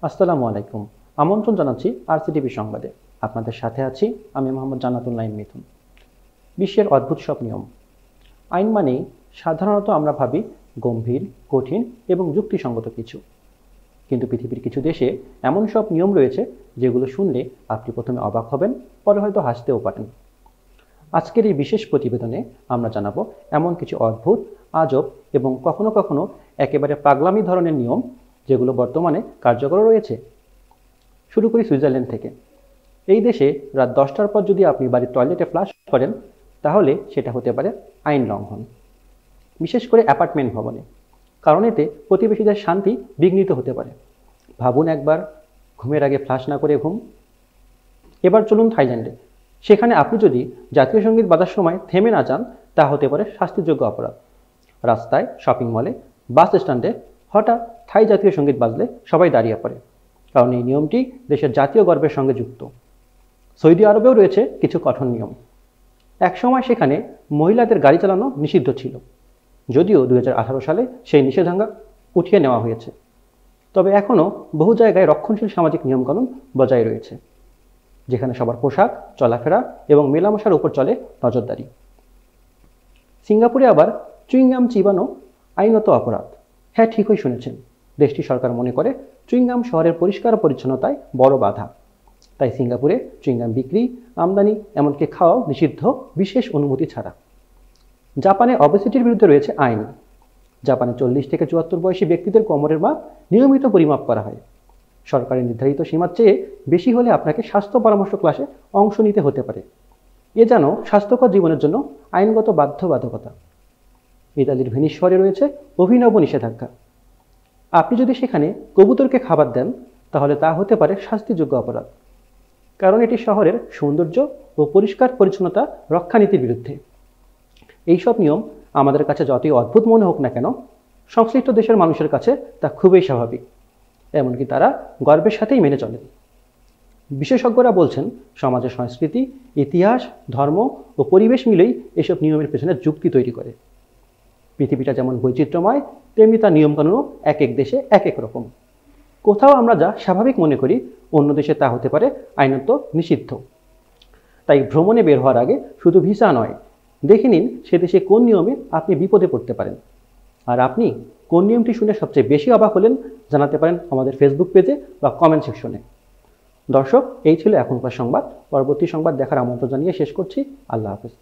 আসসালামু আলাইকুম। আমন্ত্রণ জানাচ্ছি আরসিটিভি সংবাদে। আপনাদের সাথে আছি আমি মোহাম্মদ জান্নাতুল নাইম মিথুন। বিশ্বের অদ্ভুত সব নিয়ম। আইন মানেই সাধারণত আমরা ভাবি গম্ভীর, কঠিন এবং যুক্তিসঙ্গত কিছু। কিন্তু পৃথিবীর কিছু দেশে এমন সব নিয়ম রয়েছে যেগুলো শুনলে আপনি প্রথমে অবাক হবেন, পরে হয়তো হাসতেও পারেন। আজকের এই বিশেষ প্রতিবেদনে আমরা জানাবো এমন কিছু অদ্ভুত, আজব এবং কখনো কখনো একেবারে পাগলামি ধরনের নিয়ম যেগুলো বর্তমানে কার্যকর রয়েছে। শুরু করি সুইজারল্যান্ড থেকে। এই দেশে রাত 10টার পর যদি আপনি বাড়ির টয়লেটে ফ্লাশ করেন তাহলে সেটা হতে পারে আইন লঙ্ঘন, বিশেষ করে অ্যাপার্টমেন্ট ভবনে, কারণ এতে প্রতিবেশীদের শান্তি বিঘ্নিত হতে পারে। ভাবুন একবার, ঘুমের আগে ফ্লাশ না করে ঘুম। এবার চলুন থাইল্যান্ডে। সেখানে আপনি যদি জাতীয় সঙ্গীত বাজার সময় থেমে না যান তা হতে পারে শাস্তিযোগ্য অপরাধ। রাস্তায়, শপিং মলে, বাস স্ট্যান্ডে হঠাৎ থাই জাতীয় সঙ্গীত বাজলে সবাই দাঁড়িয়ে পড়ে, কারণ এই নিয়মটি দেশের জাতীয় গর্বের সঙ্গে যুক্ত। সৌদি আরবেও রয়েছে কিছু কঠোর নিয়ম। একসময় সেখানে মহিলাদের গাড়ি চালানো নিষিদ্ধ ছিল, যদিও 2018 সালে সেই নিষেধাজ্ঞা উঠিয়ে নেওয়া হয়েছে। তবে এখনও বহু জায়গায় রক্ষণশীল সামাজিক নিয়মকানুন বজায় রয়েছে, যেখানে সবার পোশাক, চলাফেরা এবং মেলামেশার উপর চলে নজরদারি। সিঙ্গাপুরে আবার চুইংগাম চিবানো আইনত অপরাধ। হ্যাঁ, ঠিকই শুনেছেন। দেশটির সরকার মনে করে চুইংগাম শহরের পরিষ্কার পরিচ্ছন্নতায় বড় বাধা। তাই সিঙ্গাপুরে চুইংগাম বিক্রি, আমদানি, এমনকি খাওয়াও নিষিদ্ধ বিশেষ অনুমতি ছাড়া। জাপানে অবেসিটির বিরুদ্ধে রয়েছে আইন। জাপানে 40 থেকে 74 বয়সী ব্যক্তিদের কোমরের মাপ নিয়মিত পরিমাপ করা হয়। সরকারের নির্ধারিত সীমার চেয়ে বেশি হলে আপনাকে স্বাস্থ্য পরামর্শ ক্লাসে অংশ নিতে হতে পারে। এ যেন স্বাস্থ্যকর জীবনের জন্য আইনগত বাধ্যবাধকতা। ইতালির ভেনিস শহরে রয়েছে অভিনব নিষেধাজ্ঞা। আপনি যদি সেখানে কবুতরকে খাবার দেন তাহলে তা হতে পারে শাস্তিযোগ্য অপরাধ, কারণ এটি শহরের সৌন্দর্য ও পরিষ্কার পরিচ্ছন্নতা রক্ষানীতির বিরুদ্ধে। এইসব নিয়ম আমাদের কাছে যতই অদ্ভুত মনে হোক না কেন, সংশ্লিষ্ট দেশের মানুষের কাছে তা খুবই স্বাভাবিক, এমনকি তারা গর্বের সাথেই মেনে চলেন। বিশেষজ্ঞরা বলছেন, সমাজের সংস্কৃতি, ইতিহাস, ধর্ম ও পরিবেশ মিলেই এসব নিয়মের পেছনে যুক্তি তৈরি করে। পৃথিবীটা যেমন বৈচিত্র্যময়, তেমনি তার নিয়মকানুনও এক এক দেশে এক এক রকম। কোথাও আমরা যা স্বাভাবিক মনে করি, অন্য দেশে তা হতে পারে আইনত নিষিদ্ধ। তাই ভ্রমণে বের হওয়ার আগে শুধু ভিসা নয়, দেখে নিন সে দেশে কোন নিয়মে আপনি বিপদে পড়তে পারেন। আর আপনি কোন নিয়মটি শুনে সবচেয়ে বেশি অবাক হলেন জানাতে পারেন আমাদের ফেসবুক পেজে বা কমেন্ট সেকশনে। দর্শক, এই ছিল এখনকার সংবাদ। পরবর্তী সংবাদ দেখার আমন্ত্রণ জানিয়ে শেষ করছি। আল্লাহ হাফেজ।